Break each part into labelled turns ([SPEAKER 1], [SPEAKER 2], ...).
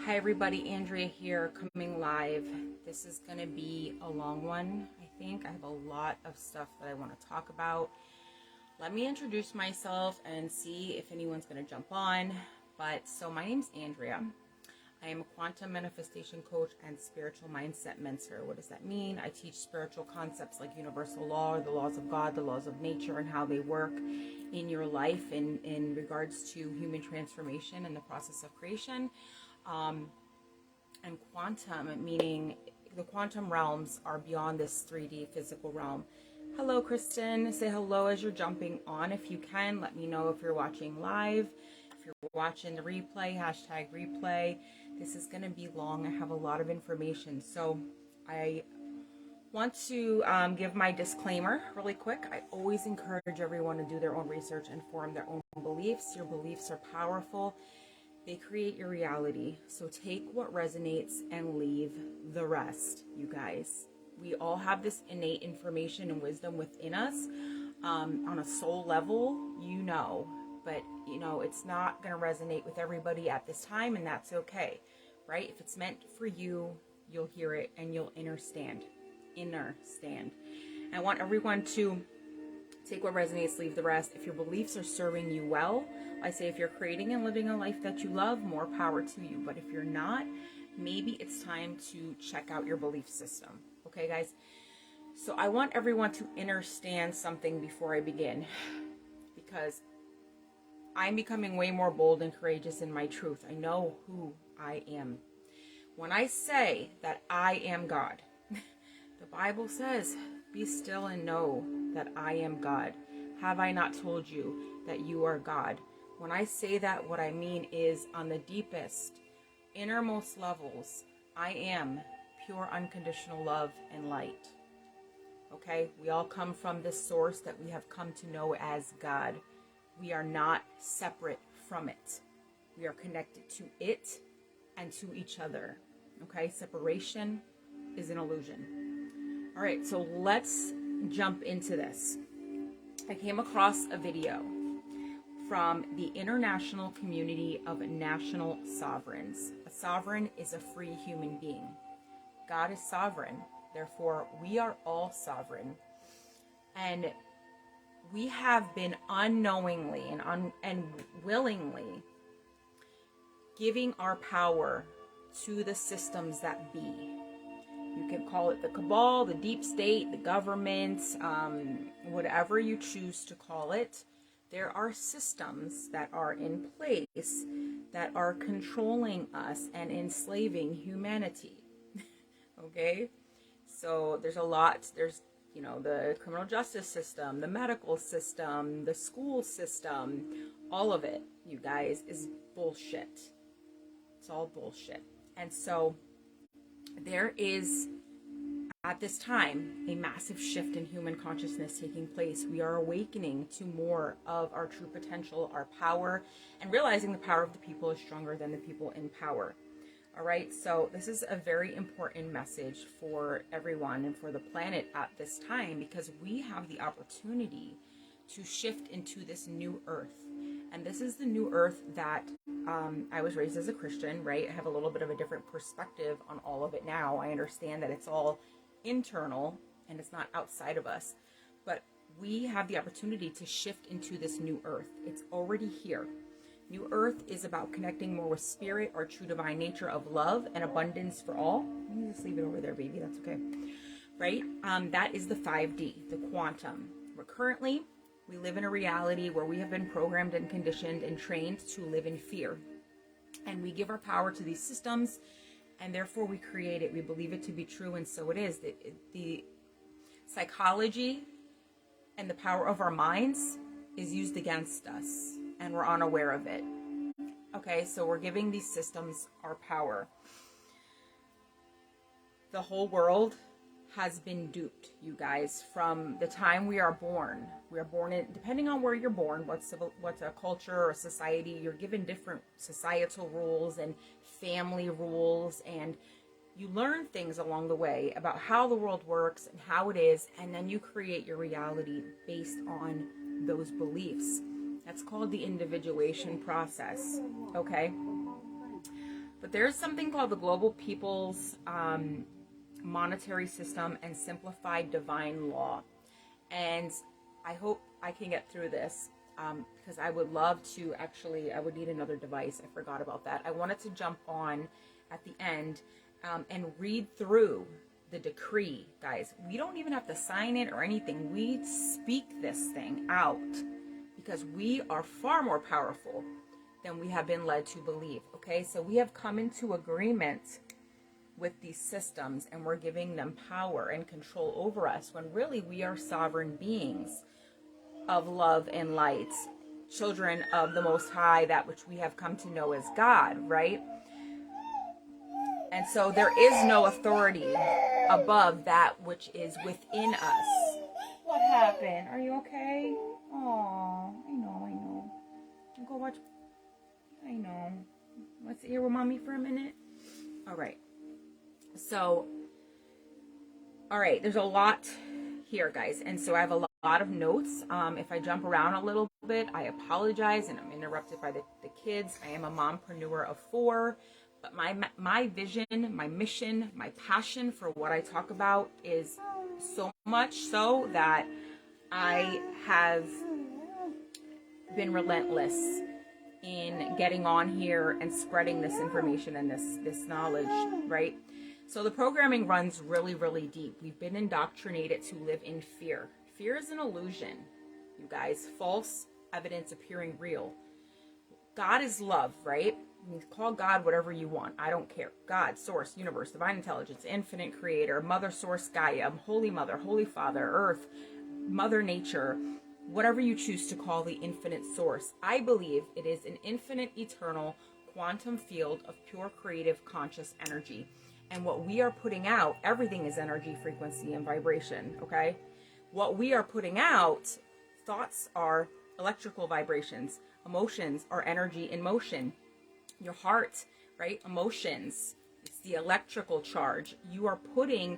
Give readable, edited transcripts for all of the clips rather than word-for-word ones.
[SPEAKER 1] Hi everybody, Andrea here coming live. This is going to be a long one, I think. I have a lot of stuff that I want to talk about. Let me introduce myself and see if anyone's going to jump on. So my name's Andrea. I am a quantum manifestation coach and spiritual mindset mentor. What does that mean? I teach spiritual concepts like universal law, or the laws of God, the laws of nature, and how they work in your life in regards to human transformation and the process of creation. And quantum, meaning the quantum realms are beyond this 3D physical realm. Hello, Kristen. Say hello as you're jumping on. If you can, let me know if you're watching live. If you're watching the replay, hashtag replay. This is going to be long. I have a lot of information. So I want to give my disclaimer really quick. I always encourage everyone to do their own research and form their own beliefs. Your beliefs are powerful. They create your reality. So take what resonates and leave the rest, you guys. We all have this innate information and wisdom within us on a soul level, but it's not going to resonate with everybody at this time, and that's okay, right? If it's meant for you, you'll hear it and you'll understand. I want everyone to take what resonates, leave the rest. If your beliefs are serving you well, I say if you're creating and living a life that you love, more power to you. But if you're not, maybe it's time to check out your belief system. Okay, guys? So I want everyone to understand something before I begin, because I'm becoming way more bold and courageous in my truth. I know who I am. When I say that I am God, the Bible says, "Be still and know that I am God. Have I not told you that you are God?" When I say that, what I mean is on the deepest, innermost levels, I am pure unconditional love and light. Okay? We all come from this source that we have come to know as God. We are not separate from it. We are connected to it and to each other. Okay? Separation is an illusion. All right, so let's jump into this. I came across a video from the International Community of National Sovereigns. A sovereign is a free human being. God is sovereign, therefore we are all sovereign. And we have been unknowingly and willingly giving our power to the systems that be. You can call it the cabal, the deep state, the government, whatever you choose to call it. There are systems that are in place that are controlling us and enslaving humanity. Okay? So there's a lot. There's, the criminal justice system, the medical system, the school system, all of it, you guys, is bullshit. It's all bullshit. And so there is, at this time, a massive shift in human consciousness taking place. We are awakening to more of our true potential, our power, and realizing the power of the people is stronger than the people in power. All right, so this is a very important message for everyone and for the planet at this time, because we have the opportunity to shift into this new earth. And this is the new earth that I was raised as a Christian, right? I have a little bit of a different perspective on all of it now. I understand that it's all internal and it's not outside of us. But we have the opportunity to shift into this new earth. It's already here. New earth is about connecting more with spirit, our true divine nature of love and abundance for all. Let me just leave it over there, baby. That's okay. Right? That is the 5D, the quantum. We live in a reality where we have been programmed and conditioned and trained to live in fear. And we give our power to these systems, and therefore we create it. We believe it to be true, and so it is. The psychology and the power of our minds is used against us, and we're unaware of it. Okay, so we're giving these systems our power. The whole world has been duped, you guys, from the time we are born. We are born in, depending on where you're born, what's a culture or society, you're given different societal rules and family rules, and you learn things along the way about how the world works and how it is, and then you create your reality based on those beliefs. That's called the individuation process, okay? But there's something called the Global People's Monetary System and Simplified Divine Law. And I hope I can get through this because I would love to actually, I would need another device. I forgot about that. I wanted to jump on at the end and read through the decree, guys. We don't even have to sign it or anything. We speak this thing out because we are far more powerful than we have been led to believe. Okay, so we have come into agreement with these systems and we're giving them power and control over us when really we are sovereign beings of love and light, children of the Most High, that which we have come to know as God, right? And so there is no authority above that which is within us. What happened? Are you okay? Oh, I know. Go watch. I know. Let's sit here with mommy for a minute. All right. So, all right, there's a lot here, guys. And so I have a lot of notes. If I jump around a little bit, I apologize, and I'm interrupted by the kids. I am a mompreneur of 4. But my vision, my mission, my passion for what I talk about is so much so that I have been relentless in getting on here and spreading this information and this knowledge, right? So the programming runs really, really deep. We've been indoctrinated to live in fear. Fear is an illusion, you guys. False evidence appearing real. God is love, right? You call God whatever you want. I don't care. God, source, universe, divine intelligence, infinite creator, mother, source, Gaia, holy mother, holy father, earth, mother nature, whatever you choose to call the infinite source. I believe it is an infinite, eternal quantum field of pure creative conscious energy. And what we are putting out, everything is energy, frequency, and vibration, okay? What we are putting out, thoughts are electrical vibrations, emotions are energy in motion. Your heart, right? Emotions, it's the electrical charge. You are putting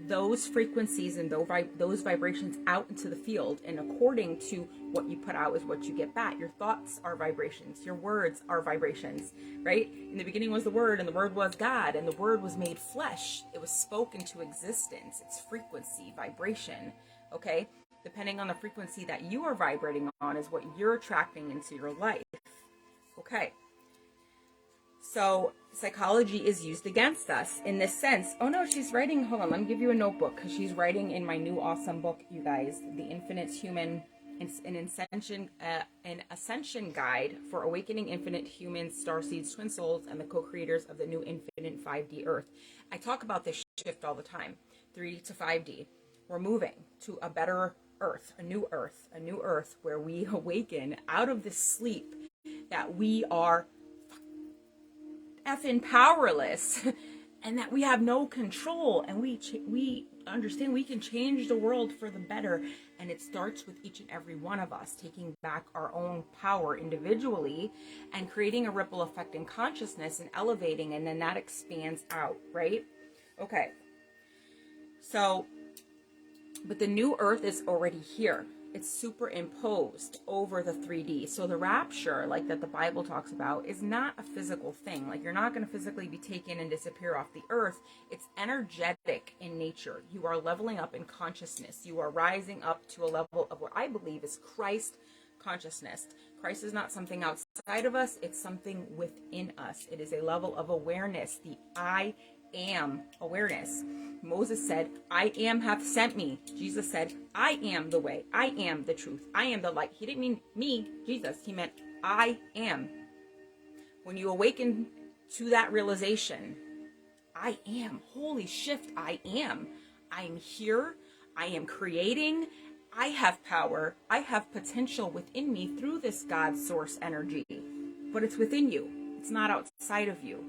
[SPEAKER 1] those frequencies and those vibrations out into the field, and according to what you put out is what you get back. Your thoughts are vibrations. Your words are vibrations, right? In the beginning was the Word, and the Word was God, and the Word was made flesh. It was spoken to existence. It's frequency, vibration, okay? Depending on the frequency that you are vibrating on is what you're attracting into your life, okay? So psychology is used against us in this sense. Oh no, she's writing. Hold on, let me give you a notebook because she's writing in my new awesome book, you guys, The Infinite Human, an Ascension Guide for Awakening Infinite Humans, Starseeds, Twin Souls, and the co-creators of the new infinite 5D Earth. I talk about this shift all the time, 3D to 5D. We're moving to a better Earth, a new Earth where we awaken out of this sleep that we are effing powerless and that we have no control, and we understand we can change the world for the better, and it starts with each and every one of us taking back our own power individually and creating a ripple effect in consciousness and elevating, and then that expands out, right? Okay, so but the new Earth is already here. It's superimposed over the 3D. So the rapture, like that the Bible talks about, is not a physical thing. Like, you're not going to physically be taken and disappear off the earth. It's energetic in nature. You are leveling up in consciousness. You are rising up to a level of what I believe is Christ consciousness. Christ is not something outside of us. It's something within us. It is a level of awareness. The I am awareness. Moses said, I am hath sent me. Jesus said, I am the way. I am the truth. I am the light. He didn't mean me, Jesus. He meant I am. When you awaken to that realization, I am. Holy shift, I am. I am here. I am creating. I have power. I have potential within me through this God source energy. But it's within you. It's not outside of you.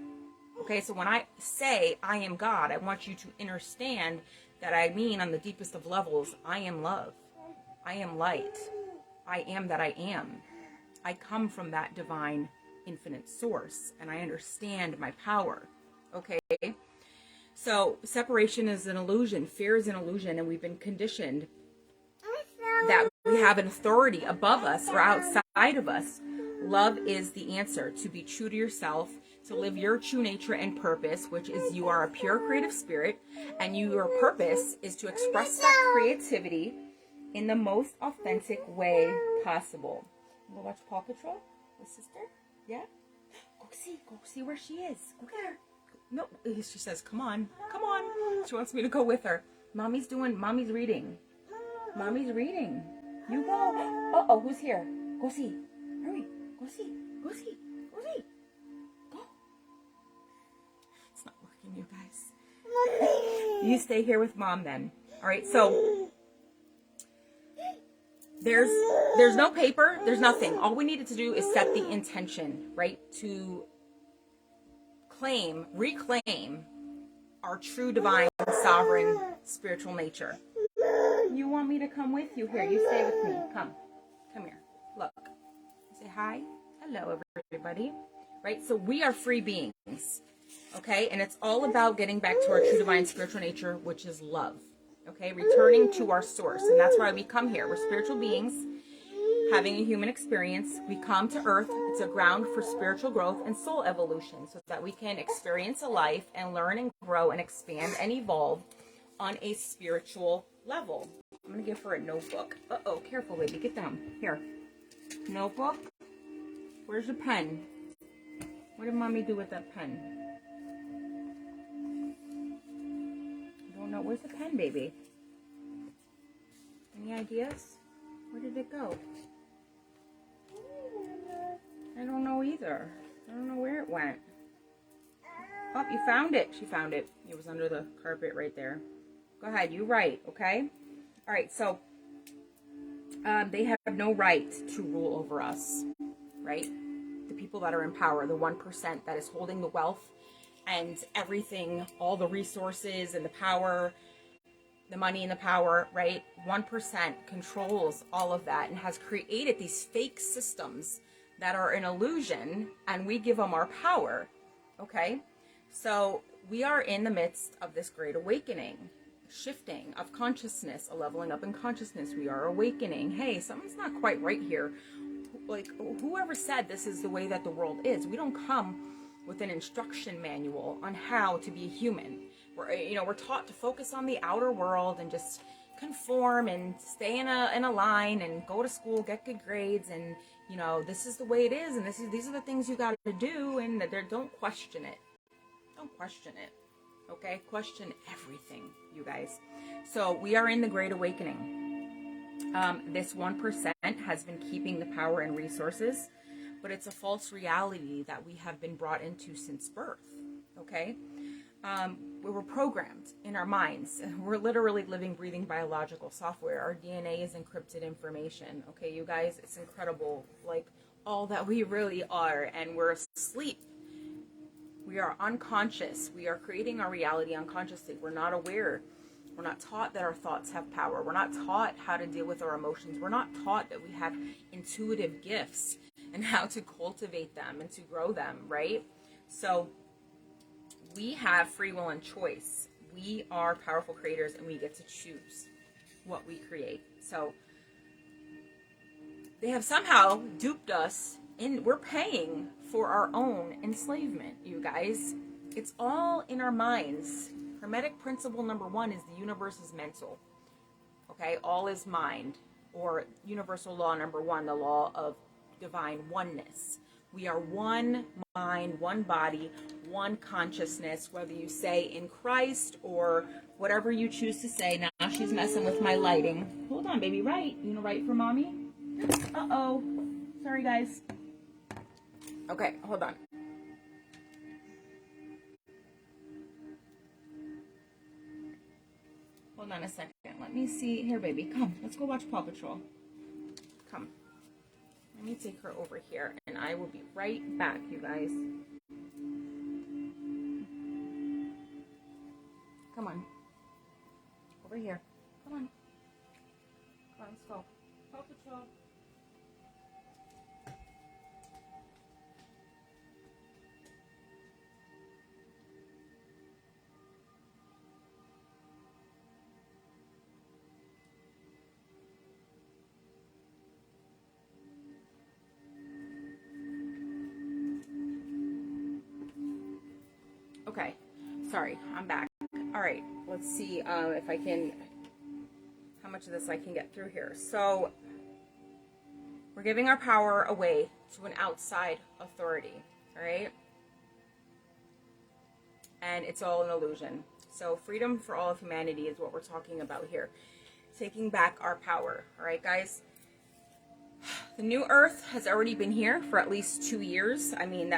[SPEAKER 1] Okay, so when I say I am God, I want you to understand that I mean on the deepest of levels, I am love. I am light. I am that I am. I come from that divine infinite source, and I understand my power. Okay, so separation is an illusion. Fear is an illusion, and we've been conditioned that we have an authority above us or outside of us. Love is the answer. To be true to yourself, to live your true nature and purpose, which is you are a pure creative spirit, and your purpose is to express that creativity in the most authentic way possible. Go watch Paw Patrol with sister? Yeah? Go see where she is. Go get her. No, she says, come on. She wants me to go with her. Mommy's reading. Mommy's reading. You go. Uh-oh, who's here? Go see. Hurry. Go see. Go. It's not working, you guys. You stay here with mom then. All right, so there's no paper, there's nothing. All we needed to do is set the intention, right? To reclaim our true divine sovereign spiritual nature. You want me to come with you? Here, you stay with me. Come here. Look. Say hi. Hello, everybody. Right? So we are free beings. Okay? And it's all about getting back to our true divine spiritual nature, which is love. Okay? Returning to our source. And that's why we come here. We're spiritual beings having a human experience. We come to earth. It's a ground for spiritual growth and soul evolution so that we can experience a life and learn and grow and expand and evolve on a spiritual level. I'm going to give her a notebook. Uh-oh, careful, baby. Get down. Here. Notebook. Where's your pen? What did mommy do with that pen? I don't know. Where's the pen, baby? Any ideas? Where did it go? I don't know either. I don't know where it went. Oh, you found it. She found it. It was under the carpet right there. Go ahead. You write, okay? All right, so they have no right to rule over us, right? The people that are in power, the 1% that is holding the wealth and everything, all the resources and the power, the money and the power, right? 1% controls all of that and has created these fake systems that are an illusion, and we give them our power, okay? So we are in the midst of this great awakening, shifting of consciousness, a leveling up in consciousness. We are awakening. Hey, something's not quite right here. Like, whoever said this is the way that the world is? We don't come with an instruction manual on how to be human. We're taught to focus on the outer world and just conform and stay in a line and go to school, get good grades, and this is the way it is, and these are the things you got to do, and don't question it. Don't question it. Okay? Question everything, you guys. So we are in the Great Awakening. This 1% has been keeping the power and resources, but it's a false reality that we have been brought into since birth. Okay? We were programmed in our minds. We're literally living, breathing biological software. Our DNA is encrypted information. Okay, you guys, it's incredible. Like, all that we really are, and we're asleep. We are unconscious. We are creating our reality unconsciously. We're not aware. We're not taught that our thoughts have power. We're not taught how to deal with our emotions. We're not taught that we have intuitive gifts and how to cultivate them and to grow them, right? So we have free will and choice. We are powerful creators, and we get to choose what we create. So they have somehow duped us, and we're paying for our own enslavement, you guys. It's all in our minds. Hermetic principle number 1 is the universe is mental. Okay, all is mind. Or universal law number 1, the law of divine oneness. We are one mind, one body, one consciousness, whether you say in Christ or whatever you choose to say. Now she's messing with my lighting. Hold on, baby. Right. You gonna write for mommy? Uh-oh. Sorry, guys. Okay, hold on. Hold on a second. Let me see. Here, baby. Come. Let's go watch Paw Patrol. Come. Let me take her over here, and I will be right back, you guys. Come on. Over here. Come on. Come on, let's go. Paw Patrol. Okay, sorry, I'm back. All right, let's see if I can, how much of this I can get through here. So we're giving our power away to an outside authority, all right? And it's all an illusion. So freedom for all of humanity is what we're talking about here. Taking back our power, all right, guys? The new earth has already been here for at least 2 years. I mean,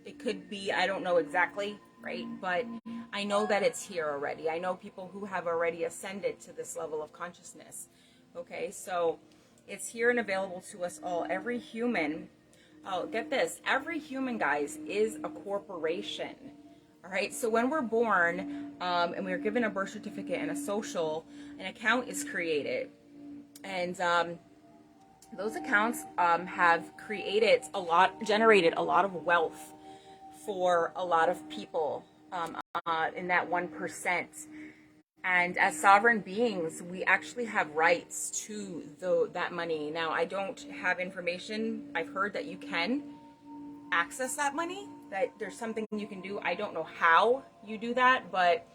[SPEAKER 1] it could be, I don't know exactly, right? But I know that it's here already. I know people who have already ascended to this level of consciousness. Okay, so it's here and available to us all. Every human, oh, get this, every human, guys, is a corporation. All right, so when we're born and we're given a birth certificate and a social, an account is created. And those accounts have generated a lot of wealth for a lot of people in that 1%. And as sovereign beings, we actually have rights to that money. Now, I don't have information. I've heard that you can access that money, that there's something you can do. I don't know how you do that, but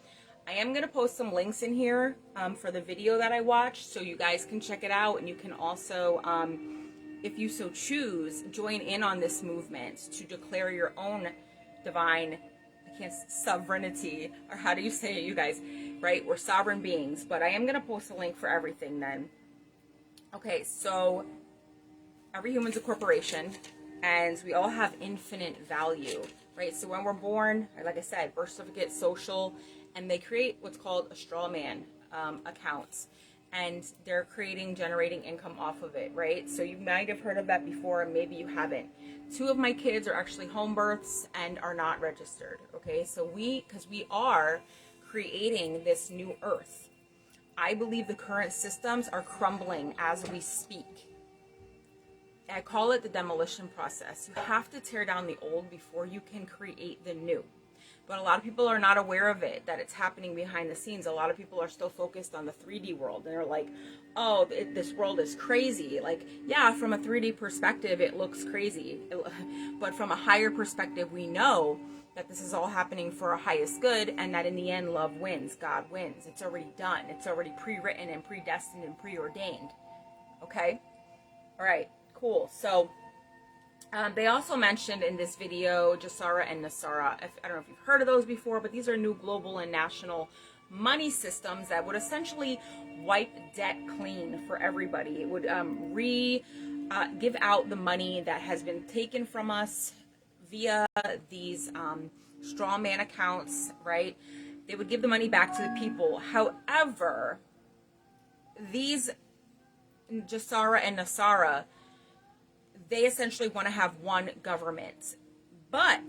[SPEAKER 1] I am going to post some links in here for the video that I watched so you guys can check it out. And you can also, if you so choose, join in on this movement to declare your own divine sovereignty, or how do you say it, you guys, right? We're sovereign beings, but I am going to post a link for everything then. Okay, so every human's a corporation, and we all have infinite value, right? So when we're born, like I said, birth certificate, social, and they create what's called a straw man accounts, and they're generating income off of it, right? So you might have heard of that before, and maybe you haven't. 2 of my kids are actually home births and are not registered, okay? So because we are creating this new earth. I believe the current systems are crumbling as we speak. I call it the demolition process. You have to tear down the old before you can create the new. But a lot of people are not aware of it, that it's happening behind the scenes. A lot of people are still focused on the 3D world. And they're like, oh, this world is crazy. Like, yeah, from a 3D perspective, it looks crazy. But from a higher perspective, we know that this is all happening for our highest good, and that in the end, love wins, God wins. It's already done. It's already pre-written and predestined and preordained. Okay? All right, cool. So they also mentioned in this video GESARA and NESARA. I don't know if you've heard of those before, but these are new global and national money systems that would essentially wipe debt clean for everybody. It would give out the money that has been taken from us via these straw man accounts, right? They would give the money back to the people. However, these GESARA and NESARA, they essentially want to have one government. But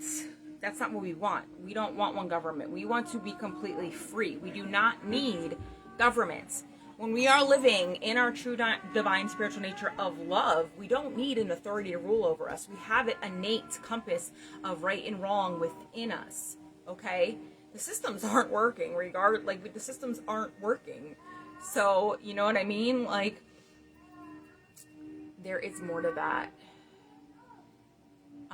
[SPEAKER 1] that's not what we want. We don't want one government. We want to be completely free. We do not need governments. When we are living in our true divine spiritual nature of love, we don't need an authority to rule over us. We have an innate compass of right and wrong within us. Okay? The systems aren't working. The systems aren't working. So, you know what I mean? Like, there is more to that.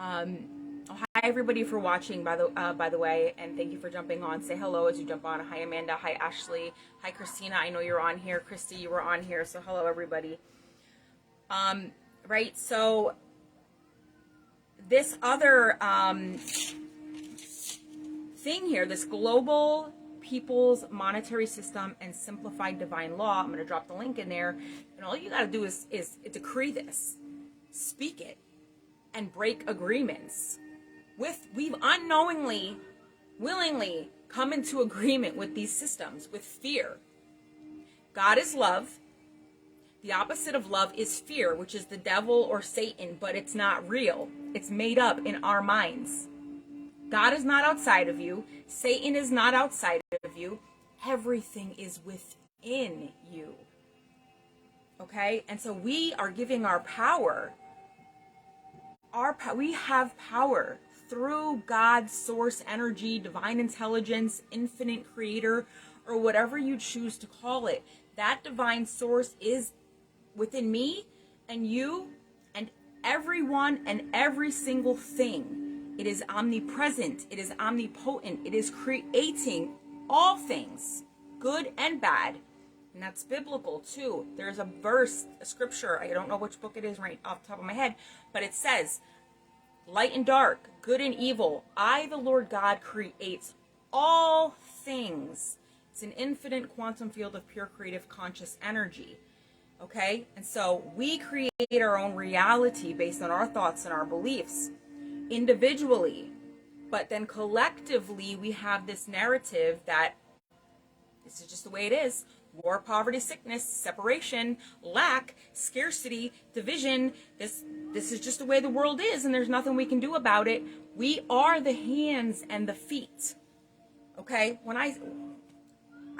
[SPEAKER 1] Hi everybody for watching, by the way, and thank you for jumping on. Say hello as you jump on. Hi Amanda, hi Ashley, hi Christina. I know you're on here. Christy, you were on here, so hello everybody. Right, so this other thing here, this global people's monetary system and simplified divine law. I'm going to drop the link in there, and all you got to do is decree this, speak it, and break agreements. We've unknowingly, willingly come into agreement with these systems, with fear. God is love. The opposite of love is fear, which is the devil or Satan, but it's not real. It's made up in our minds. God is not outside of you. Satan is not outside of you. Everything is within you. Okay? And so we are giving our power. We have power through God's source energy, divine intelligence, infinite creator, or whatever you choose to call it. That divine source is within me and you and everyone, and every single thing It is omnipresent. It is omnipotent. It is creating all things, good and bad. And that's biblical too. There's a verse, a scripture, I don't know which book it is right off the top of my head, but it says, light and dark, good and evil, I, the Lord God, creates all things. It's an infinite quantum field of pure creative conscious energy. Okay? And so we create our own reality based on our thoughts and our beliefs individually. But then collectively, we have this narrative that this is just the way it is. War, poverty, sickness, separation, lack, scarcity, division. This is just the way the world is, and there's nothing we can do about it. We are the hands and the feet. Okay? When I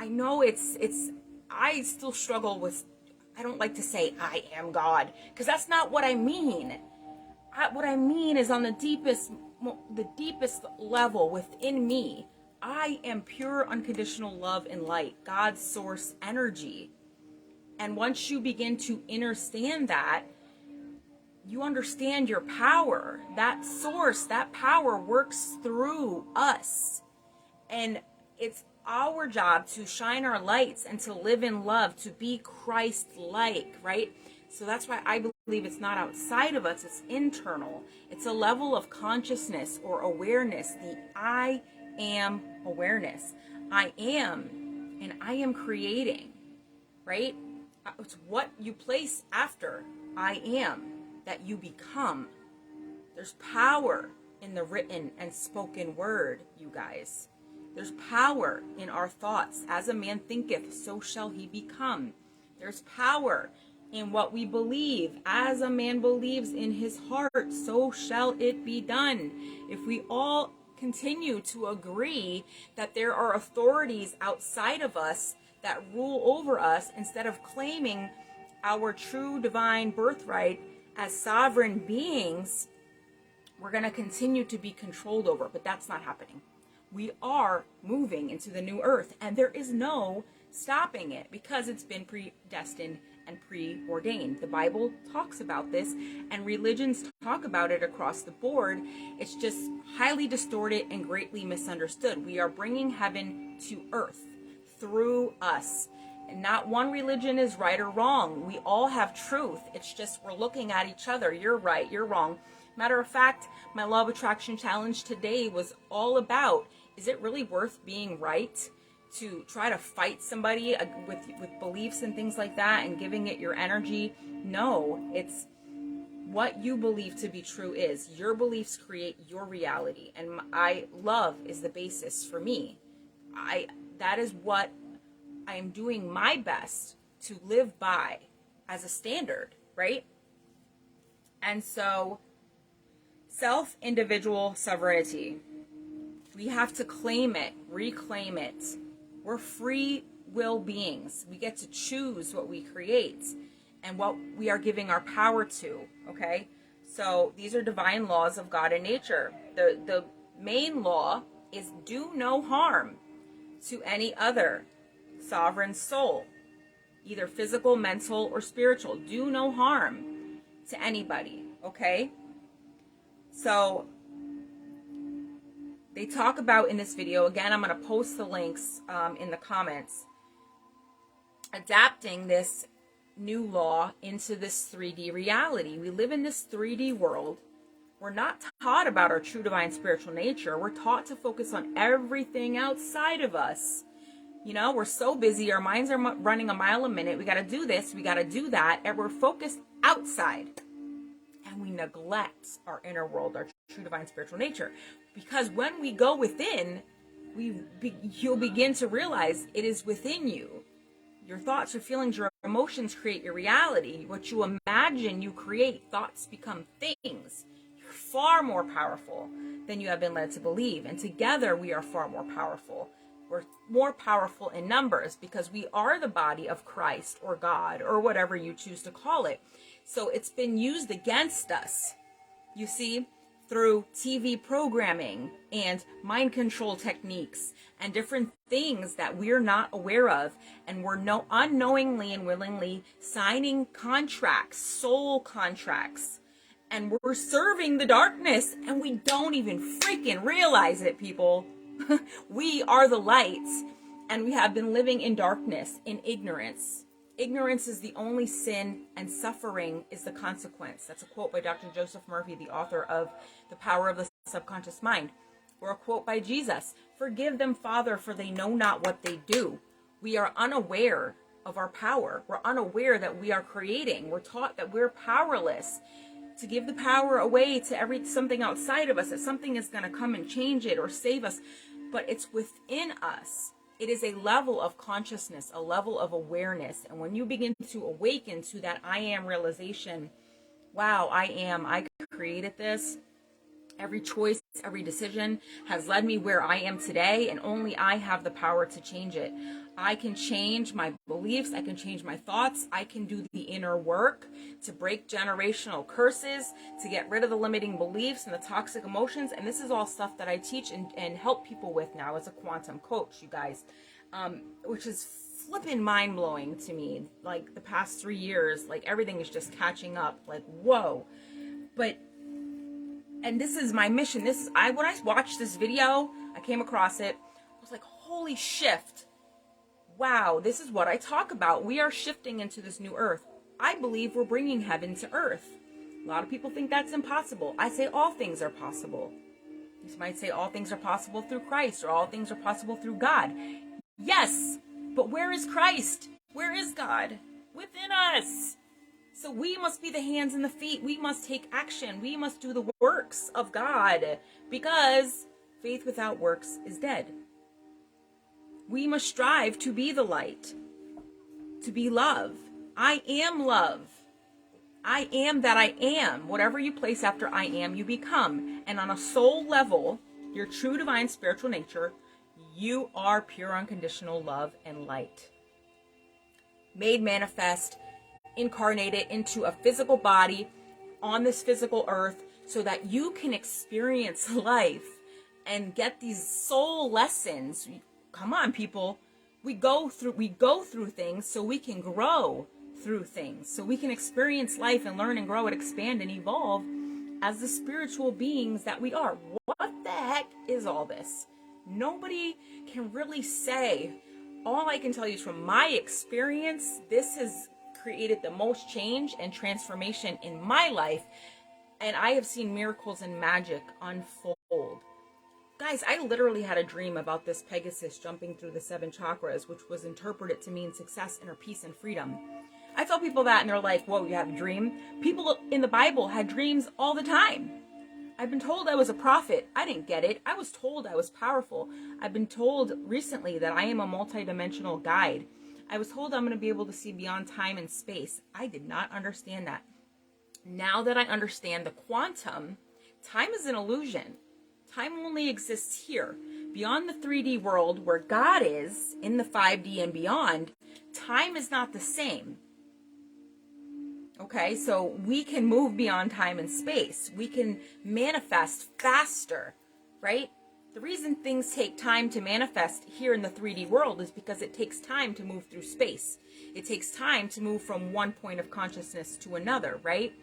[SPEAKER 1] know I still struggle with, I don't like to say I am God, because that's not what I mean. What I mean is on the deepest level within me, I am pure unconditional love and light, God's source energy. And once you begin to understand that, you understand your power. That source, that power works through us. And it's our job to shine our lights and to live in love, to be Christ-like, right? So that's why I believe it's not outside of us, it's internal. It's a level of consciousness or awareness, the I am awareness. I am, and I am creating, right? It's what you place after I am that you become. There's power in the written and spoken word, you guys. There's power in our thoughts. As a man thinketh, so shall he become. There's power in what we believe. As a man believes in his heart, so shall it be done. If we all continue to agree that there are authorities outside of us that rule over us, instead of claiming our true divine birthright as sovereign beings, we're going to continue to be controlled over. But that's not happening. We are moving into the new earth, and there is no stopping it because it's been predestined and preordained. The Bible talks about this, and religions talk about it across the board. It's just highly distorted and greatly misunderstood. We are bringing heaven to earth through us. And not one religion is right or wrong. We all have truth. It's just we're looking at each other. You're right, you're wrong. Matter of fact, my Law of Attraction challenge today was all about, is it really worth being right to try to fight somebody with beliefs and things like that and giving it your energy? No, it's what you believe to be true is. Your beliefs create your reality. And love is the basis for me. That is what I am doing my best to live by as a standard, right? And so, self-individual sovereignty. We have to claim it, reclaim it. We're free will beings. We get to choose what we create and what we are giving our power to, okay? So these are divine laws of God and nature. The main law is do no harm to any other sovereign soul, either physical, mental, or spiritual. Do no harm to anybody, okay? So they talk about in this video, again, I'm going to post the links in the comments, adapting this new law into this 3D reality. We live in this 3D world. We're not taught about our true divine spiritual nature. We're taught to focus on everything outside of us. You know, we're so busy. Our minds are running a mile a minute. We got to do this. We got to do that. And we're focused outside. And we neglect our inner world, our true divine spiritual nature. Because when we go within, you'll begin to realize it is within you. Your thoughts, your feelings, your emotions create your reality. What you imagine, you create. Thoughts become things. You're far more powerful than you have been led to believe. And together we are far more powerful. We're more powerful in numbers because we are the body of Christ or God or whatever you choose to call it. So it's been used against us, you see, through TV programming and mind control techniques and different things that we're not aware of. And we're unknowingly and willingly signing contracts, soul contracts, And we're serving the darkness, and we don't even freaking realize it, people. We are the lights, and we have been living in darkness, in ignorance. Ignorance is the only sin, and suffering is the consequence. That's a quote by Dr. Joseph Murphy, the author of The Power of the Subconscious Mind. Or a quote by Jesus, "Forgive them, Father, for they know not what they do." We are unaware of our power. We're unaware that we are creating. We're taught that we're powerless, to give the power away to something outside of us, that something is going to come and change it or save us. But it's within us. It is a level of consciousness, a level of awareness. And when you begin to awaken to that I am realization, wow, I created this. Every choice, every decision has led me where I am today, and only I have the power to change it. I can change my beliefs. I can change my thoughts. I can do the inner work to break generational curses, to get rid of the limiting beliefs and the toxic emotions. And this is all stuff that I teach and help people with now as a quantum coach, you guys, which is flipping mind-blowing to me. Like the past 3 years, like everything is just catching up. Like, whoa. And this is my mission. When I watched this video, I came across it. I was like, holy shift. Wow, this is what I talk about. We are shifting into this new earth. I believe we're bringing heaven to earth. A lot of people think that's impossible. I say all things are possible. You might say all things are possible through Christ, or all things are possible through God. Yes, but where is Christ? Where is God? Within us. So we must be the hands and the feet. We must take action. We must do the works of God, because faith without works is dead. We must strive to be the light, to be love. I am love. I am that I am. Whatever you place after I am, you become. And on a soul level, your true divine spiritual nature, you are pure unconditional love and light. Made manifest, incarnated into a physical body on this physical earth, so that you can experience life and get these soul lessons. Come on, people. We go through things so we can grow through things, so we can experience life and learn and grow and expand and evolve as the spiritual beings that we are. What the heck is all this? Nobody can really say. All I can tell you is from my experience, this has created the most change and transformation in my life, and I have seen miracles and magic unfold. Guys, I literally had a dream about this Pegasus jumping through the 7 chakras, which was interpreted to mean success, inner peace, and freedom. I tell people that and they're like, whoa, you have a dream? People in the Bible had dreams all the time. I've been told I was a prophet. I didn't get it. I was told I was powerful. I've been told recently that I am a multidimensional guide. I was told I'm going to be able to see beyond time and space. I did not understand that. Now that I understand the quantum, time is an illusion. Time only exists here. Beyond the 3D world where God is, in the 5D and beyond, time is not the same. Okay, so we can move beyond time and space. We can manifest faster, right? The reason things take time to manifest here in the 3D world is because it takes time to move through space. It takes time to move from one point of consciousness to another, right?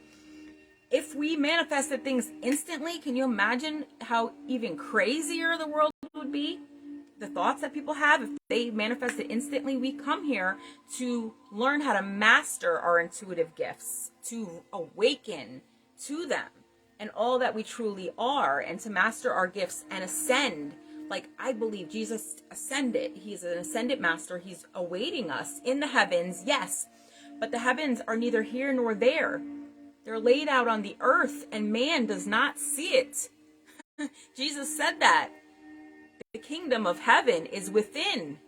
[SPEAKER 1] If we manifested things instantly, can you imagine how even crazier the world would be? The thoughts that people have, if they manifested instantly. We come here to learn how to master our intuitive gifts, to awaken to them and all that we truly are, and to master our gifts and ascend. Like, I believe Jesus ascended. He's an ascended master. He's awaiting us in the heavens, yes, but the heavens are neither here nor there. They're laid out on the earth, and man does not see it. Jesus said that. The kingdom of heaven is within.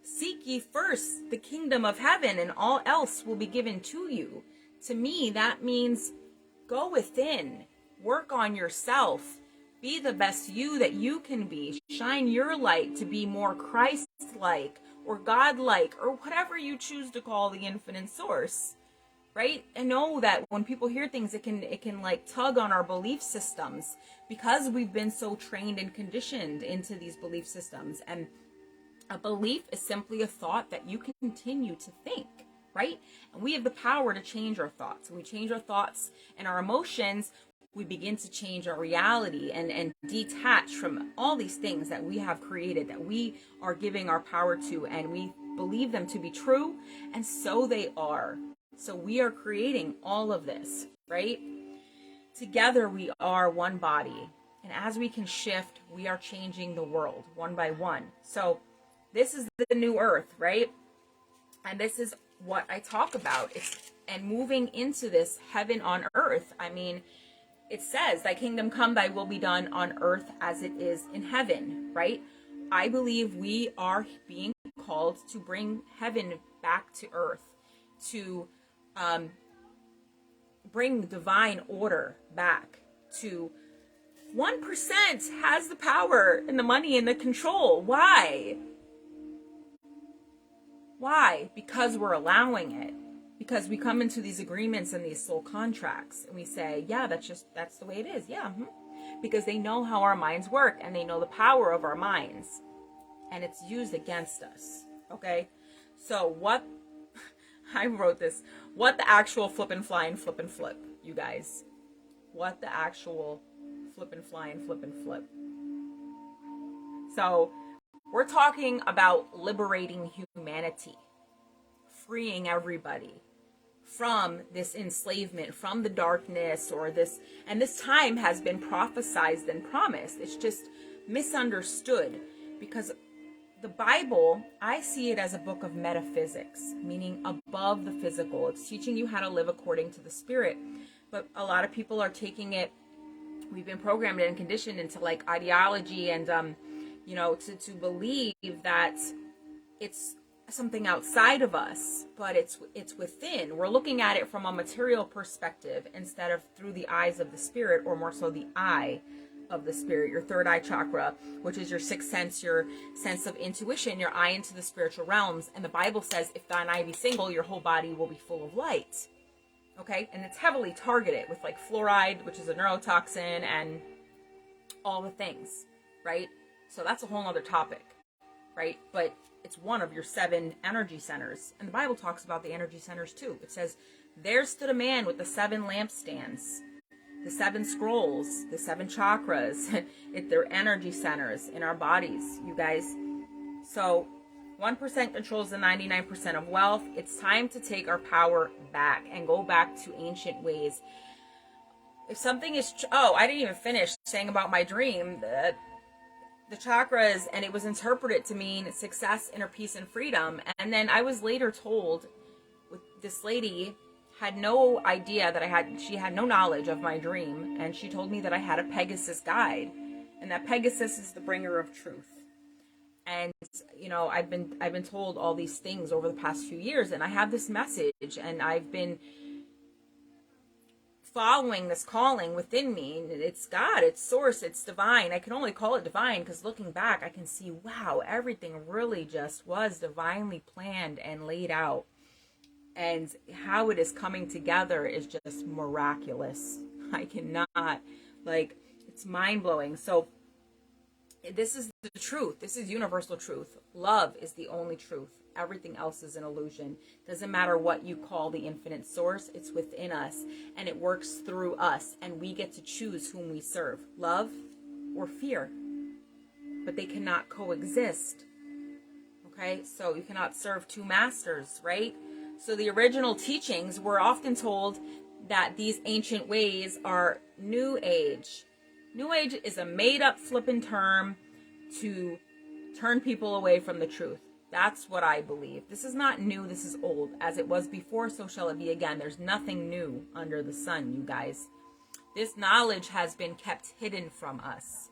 [SPEAKER 1] Seek ye first the kingdom of heaven, and all else will be given to you. To me, that means go within. Work on yourself. Be the best you that you can be. Shine your light to be more Christ-like or God-like, or whatever you choose to call the infinite source. Right? And know that when people hear things, it can like tug on our belief systems, because we've been so trained and conditioned into these belief systems. And a belief is simply a thought that you continue to think. right? And we have the power to change our thoughts. When we change our thoughts and our emotions, we begin to change our reality and detach from all these things that we have created, that we are giving our power to, and we believe them to be true, and so they are. So we are creating all of this, right? Together we are one body. And as we can shift, we are changing the world one by one. So this is the new earth, right? And this is what I talk about. And moving into this heaven on earth. I mean, it says, thy kingdom come, thy will be done on earth as it is in heaven, right? I believe we are being called to bring heaven back to earth, to bring divine order back to 1% has the power and the money and the control. Why? Why? Because we're allowing it. Because we come into these agreements and these soul contracts and we say, yeah, that's the way it is. Yeah. Because they know how our minds work and they know the power of our minds, and it's used against us. Okay. So I wrote this, what the actual flip and fly and flip and flip, you guys. What the actual flip and fly and flip and flip. So we're talking about liberating humanity, freeing everybody from this enslavement, from the darkness, or this, and this time has been prophesized and promised. It's just misunderstood, because the Bible, I see it as a book of metaphysics, meaning above the physical. It's teaching you how to live according to the spirit. But a lot of people are taking it, we've been programmed and conditioned into like ideology and, to believe that it's something outside of us, but it's within. We're looking at it from a material perspective instead of through the eyes of the spirit, or more so the eye of the spirit, your third eye chakra, which is your sixth sense, your sense of intuition, your eye into the spiritual realms. And the Bible says, if thine eye be single, your whole body will be full of light. Okay. And it's heavily targeted with like fluoride, which is a neurotoxin, and all the things, right? So that's a whole nother topic, right? But it's one of your 7 energy centers. And the Bible talks about the energy centers too. It says, there stood a man with the 7 lampstands, the 7 scrolls, the 7 chakras. They're energy centers in our bodies, you guys. So 1% controls the 99% of wealth. It's time to take our power back and go back to ancient ways. If something is, I didn't even finish saying about my dream, the chakras, and it was interpreted to mean success, inner peace, and freedom. And then I was later told, with this lady had no idea that she had no knowledge of my dream, and she told me that I had a Pegasus guide, and that Pegasus is the bringer of truth. And I've been told all these things over the past few years, and I have this message, and I've been following this calling within me. It's God, it's source, it's divine. I can only call it divine because looking back, I can see, wow, everything really just was divinely planned and laid out. And how it is coming together is just miraculous. I cannot, it's mind-blowing. So this is the truth. This is universal truth. Love is the only truth. Everything else is an illusion. Doesn't matter what you call the infinite source, it's within us, and it works through us, and we get to choose whom we serve, love or fear. But they cannot coexist. Okay, so you cannot serve 2 masters, right? So the original teachings were often told that these ancient ways are New Age. New Age is a made-up flippant term to turn people away from the truth. That's what I believe. This is not new, this is old. As it was before, so shall it be again. There's nothing new under the sun, you guys. This knowledge has been kept hidden from us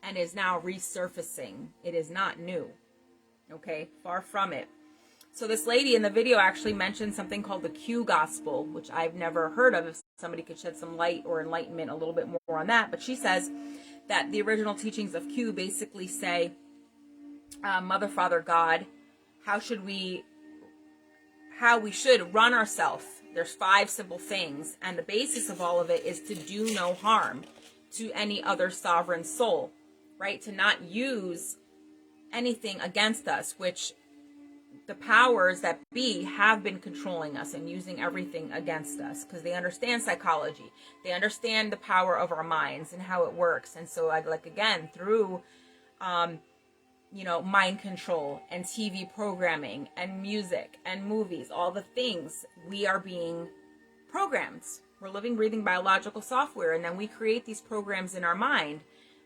[SPEAKER 1] and is now resurfacing. It is not new. Okay, far from it. So this lady in the video actually mentioned something called the Q gospel, which I've never heard of. If somebody could shed some light or enlightenment a little bit more on that. But she says that the original teachings of Q basically say, Mother, Father, God, how we should run ourselves. There's 5 simple things. And the basis of all of it is to do no harm to any other sovereign soul, right? To not use anything against us, which the powers that be have been controlling us and using everything against us, because they understand psychology. They understand the power of our minds and how it works. And so like again, through mind control and TV programming and music and movies, all the things, we are being programmed. We're living, breathing biological software, and then we create these programs in our mind.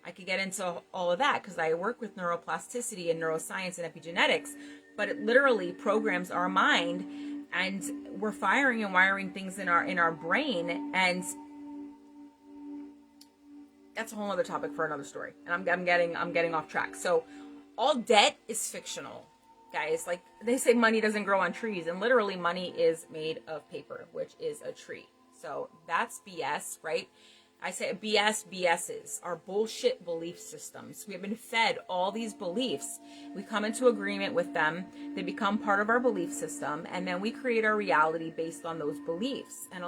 [SPEAKER 1] I could get into all of that because I work with neuroplasticity and neuroscience and epigenetics, but it literally programs our mind, and we're firing and wiring things in our brain, and that's a whole other topic for another story. And I'm getting off track. So all debt is fictional, guys. Like they say, money doesn't grow on trees, and literally money is made of paper, which is a tree. So that's BS, right? I say BSs are bullshit belief systems. We have been fed all these beliefs. We come into agreement with them. They become part of our belief system. And then we create our reality based on those beliefs. And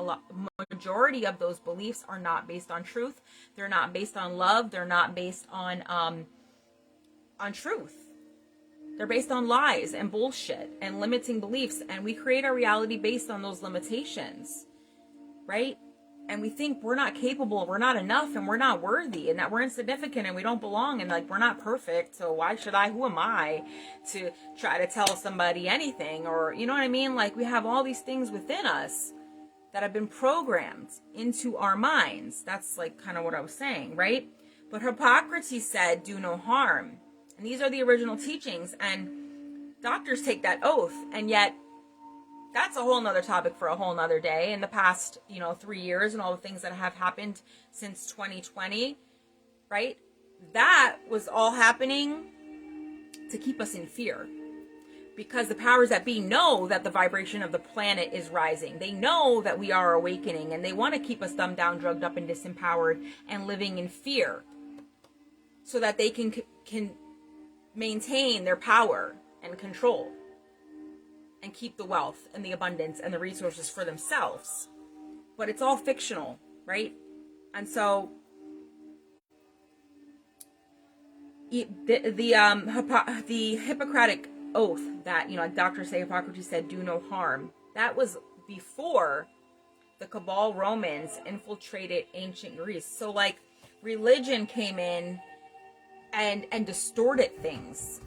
[SPEAKER 1] majority of those beliefs are not based on truth. They're not based on love. They're not based on truth. They're based on lies and bullshit and limiting beliefs. And we create our reality based on those limitations, right? And we think we're not capable, we're not enough, and we're not worthy, and that we're insignificant and we don't belong, and like we're not perfect. So why should who am I to try to tell somebody anything? Or, you know what I mean? Like we have all these things within us that have been programmed into our minds. That's like kind of what I was saying, right? But Hippocrates said, do no harm. And these are the original teachings, and doctors take that oath, and yet that's a whole nother topic for a whole nother day. In the past, 3 years and all the things that have happened since 2020, right? That was all happening to keep us in fear, because the powers that be know that the vibration of the planet is rising. They know that we are awakening, and they want to keep us dumbed down, drugged up, and disempowered and living in fear so that they can maintain their power and control and keep the wealth and the abundance and the resources for themselves. But it's all fictional, right? And so the Hippocratic oath that, like doctors say, Hippocrates said, do no harm. That was before the Cabal Romans infiltrated ancient Greece. So like religion came in and distorted things,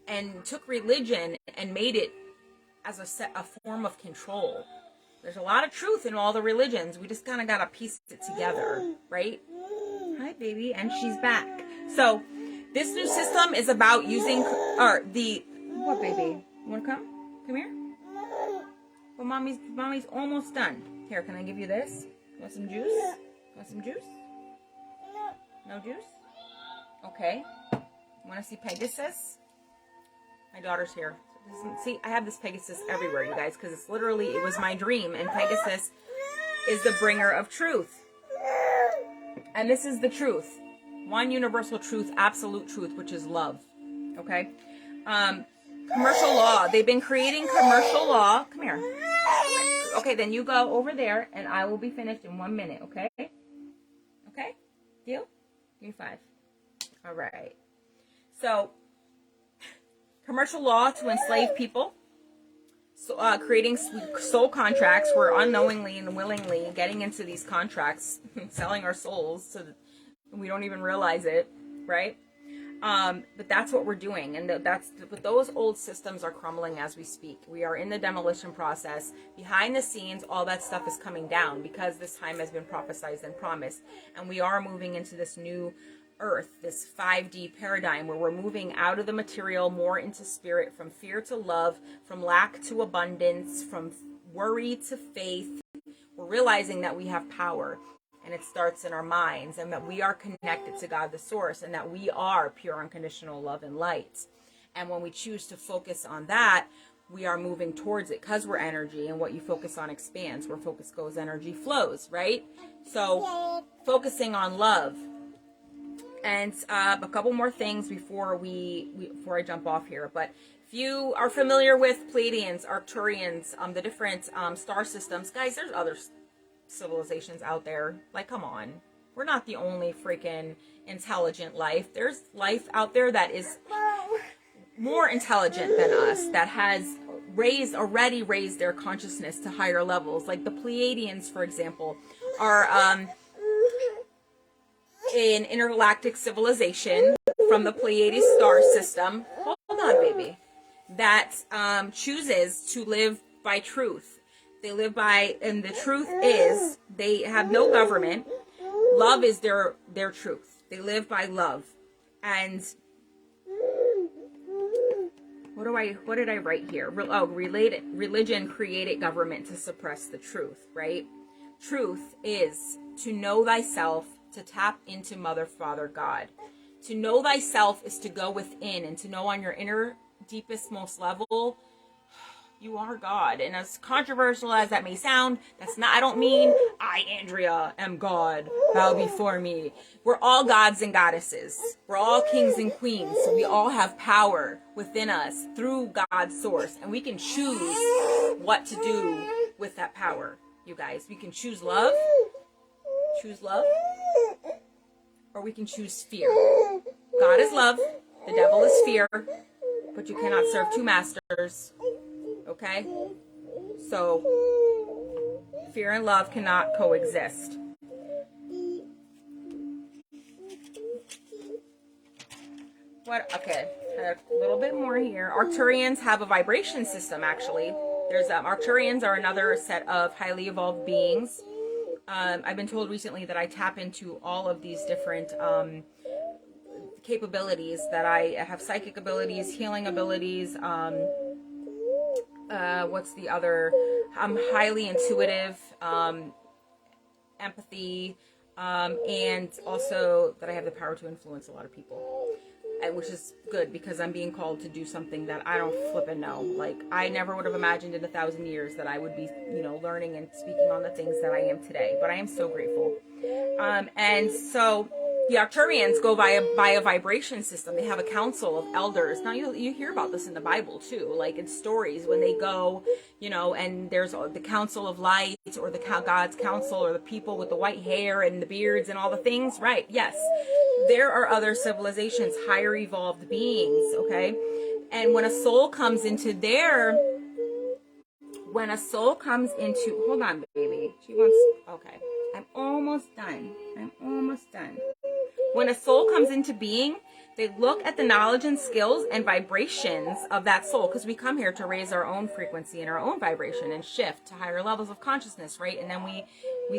[SPEAKER 1] and took religion and made it as a form of control. There's a lot of truth in all the religions. We just kind of got to piece it together, right? Hi, baby. And she's back. So this new system is about using, what, baby? You want to come? Come here? Well, mommy's almost done. Here, can I give you this? Want some juice? Want some juice? No juice? Okay. Want to see Pegasus? My daughter's here. See, I have this Pegasus everywhere, you guys, because it was my dream, and Pegasus is the bringer of truth. And this is the truth. One universal truth, absolute truth, which is love. Okay? Commercial law. They've been creating commercial law. Come here. Okay, then you go over there, and I will be finished in 1 minute, okay? Okay? Deal? Give me 5. All right. So, commercial law to enslave people, so, creating soul contracts. We're unknowingly and willingly getting into these contracts, selling our souls so that we don't even realize it, right? But that's what we're doing, and but those old systems are crumbling as we speak. We are in the demolition process. Behind the scenes, all that stuff is coming down because this time has been prophesized and promised, and we are moving into this new earth, this 5D paradigm where we're moving out of the material, more into spirit, from fear to love, from lack to abundance, from worry to faith. We're realizing that we have power, and it starts in our minds, and that we are connected to God the source, and that we are pure unconditional love and light. And when we choose to focus on that, we are moving towards it, because we're energy, and what you focus on expands. Where focus goes, energy flows, right? So focusing on love. And a couple more things before I jump off here. But if you are familiar with Pleiadians, Arcturians, the different star systems, guys, there's other civilizations out there. Like, come on. We're not the only freaking intelligent life. There's life out there that is more intelligent than us, that has already raised their consciousness to higher levels. Like the Pleiadians, for example, are an intergalactic civilization from the Pleiades star system. Hold on, baby. That chooses to live by truth. They live by, and the truth is, they have no government. Love is their truth. They live by love. And what did I write here? Religion created government to suppress the truth, right? Truth is to know thyself, to tap into Mother, Father, God. To know thyself is to go within and to know on your inner, deepest, most level, you are God. And as controversial as that may sound, I don't mean I, Andrea, am God, bow before me. We're all gods and goddesses. We're all kings and queens. So we all have power within us through God's source. And we can choose what to do with that power, you guys. We can choose love, or we can choose fear. God is love, the devil is fear, but you cannot serve two masters. Okay? So, fear and love cannot coexist. Okay, a little bit more here. Arcturians have a vibration system, actually. There's Arcturians are another set of highly evolved beings. I've been told recently that I tap into all of these different capabilities, that I have psychic abilities, healing abilities, what's the other? I'm highly intuitive, empathy, and also that I have the power to influence a lot of people, which is good because I'm being called to do something that I don't flippin' know. Like, I never would have imagined in 1,000 years that I would be, learning and speaking on the things that I am today, but I am so grateful. And so the Arcturians go by a vibration system. They have a council of elders. Now you hear about this in the Bible too, like in stories when they go, and there's the council of light, or the God's council, or the people with the white hair and the beards and all the things, right? Yes, there are other civilizations, higher evolved beings, okay? And when a soul comes into hold on, baby, okay, I'm almost done. When a soul comes into being, they look at the knowledge and skills and vibrations of that soul, because we come here to raise our own frequency and our own vibration and shift to higher levels of consciousness, right? And then we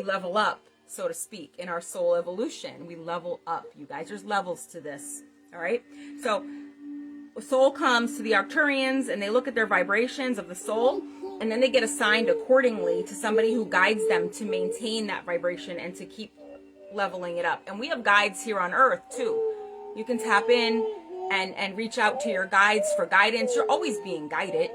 [SPEAKER 1] level up, so to speak, in our soul evolution. We level up, you guys. There's levels to this, all right? So a soul comes to the Arcturians, and they look at their vibrations of the soul, and then they get assigned accordingly to somebody who guides them to maintain that vibration and to keep leveling it up. And we have guides here on earth too. You can tap in and reach out to your guides for guidance. You're always being guided.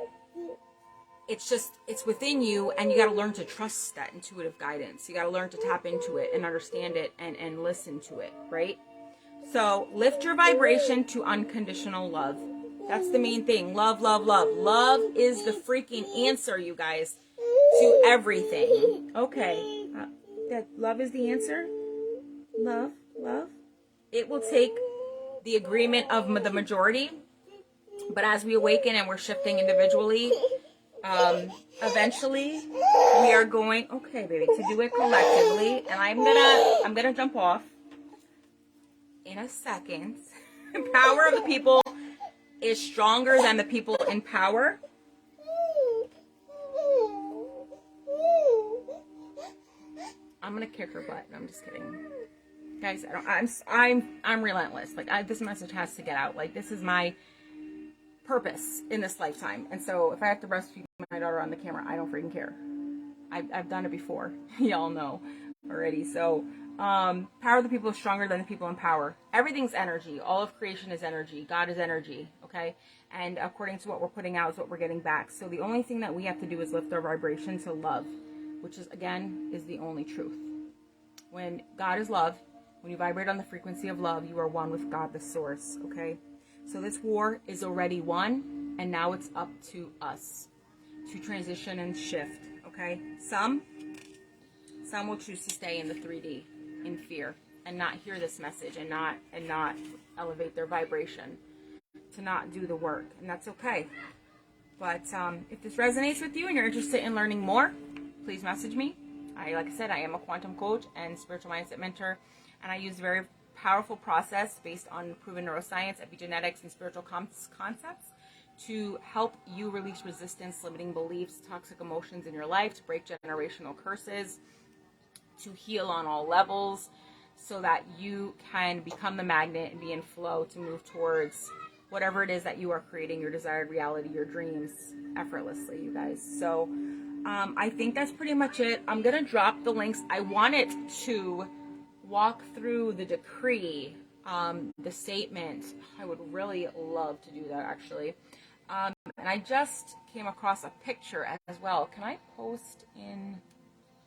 [SPEAKER 1] It's within you, and you got to learn to trust that intuitive guidance. You got to learn to tap into it and understand it and listen to it, right? So lift your vibration to unconditional love. That's the main thing. Love, love, love. Love is the freaking answer, you guys, to everything. Okay. That love is the answer? Love. It will take the agreement of the majority, but as we awaken and we're shifting individually, eventually we are going, okay, baby, to do it collectively. And I'm gonna jump off in a second. The power of the people is stronger than the people in power. I'm gonna kick her butt. No, I'm just kidding, guys. I'm relentless. Like, this message has to get out. Like, this is my purpose in this lifetime. And so if I have to breastfeed my daughter on the camera, I don't freaking care. I've done it before. Y'all know already. So power of the people is stronger than the people in power. Everything's energy. All of creation is energy. God is energy. Okay. And according to what we're putting out is what we're getting back. So the only thing that we have to do is lift our vibration to love, which is, again, is the only truth. When God is love, when you vibrate on the frequency of love, you are one with God, the source, okay? So this war is already won, and now it's up to us to transition and shift, okay? Some will choose to stay in the 3D, in fear, and not hear this message, and not elevate their vibration. to not do the work, and that's okay. But if this resonates with you and you're interested in learning more, please message me. Like I said, I am a quantum coach and spiritual mindset mentor, and I use a very powerful process based on proven neuroscience, epigenetics, and spiritual concepts to help you release resistance, limiting beliefs, toxic emotions in your life, to break generational curses, to heal on all levels, so that you can become the magnet and be in flow to move towards whatever it is that you are creating, your desired reality, your dreams, effortlessly, you guys. So I think that's pretty much it. I'm going to drop the links. I wanted to walk through the decree, the statement. I would really love to do that, actually. And I just came across a picture as well. Can I post in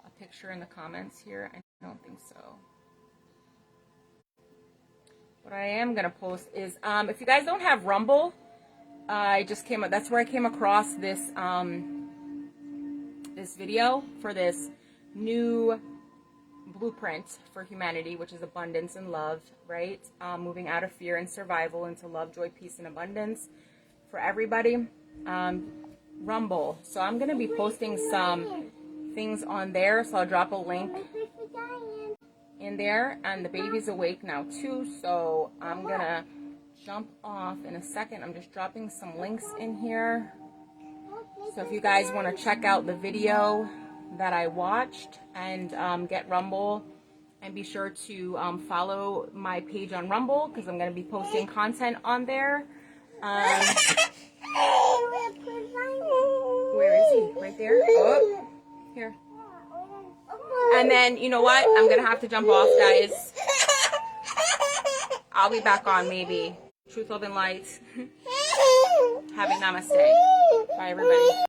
[SPEAKER 1] a picture in the comments here? I don't think so. What I am going to post is, if you guys don't have Rumble, that's where I came across this, this video for this new blueprint for humanity, which is abundance and love, right? Moving out of fear and survival into love, joy, peace, and abundance for everybody. Rumble. So I'm going to be posting some things on there, so I'll drop a link in there, and the baby's awake now too, so I'm gonna jump off in a second. I'm just dropping some links in here, so if you guys want to check out the video that I watched and get Rumble, and be sure to follow my page on Rumble, because I'm going to be posting content on there. Where is he? Right there? Oh, here. And then, you know what? I'm going to have to jump off, guys. I'll be back on, maybe. Truth, love, and light. Have a namaste. Bye, everybody.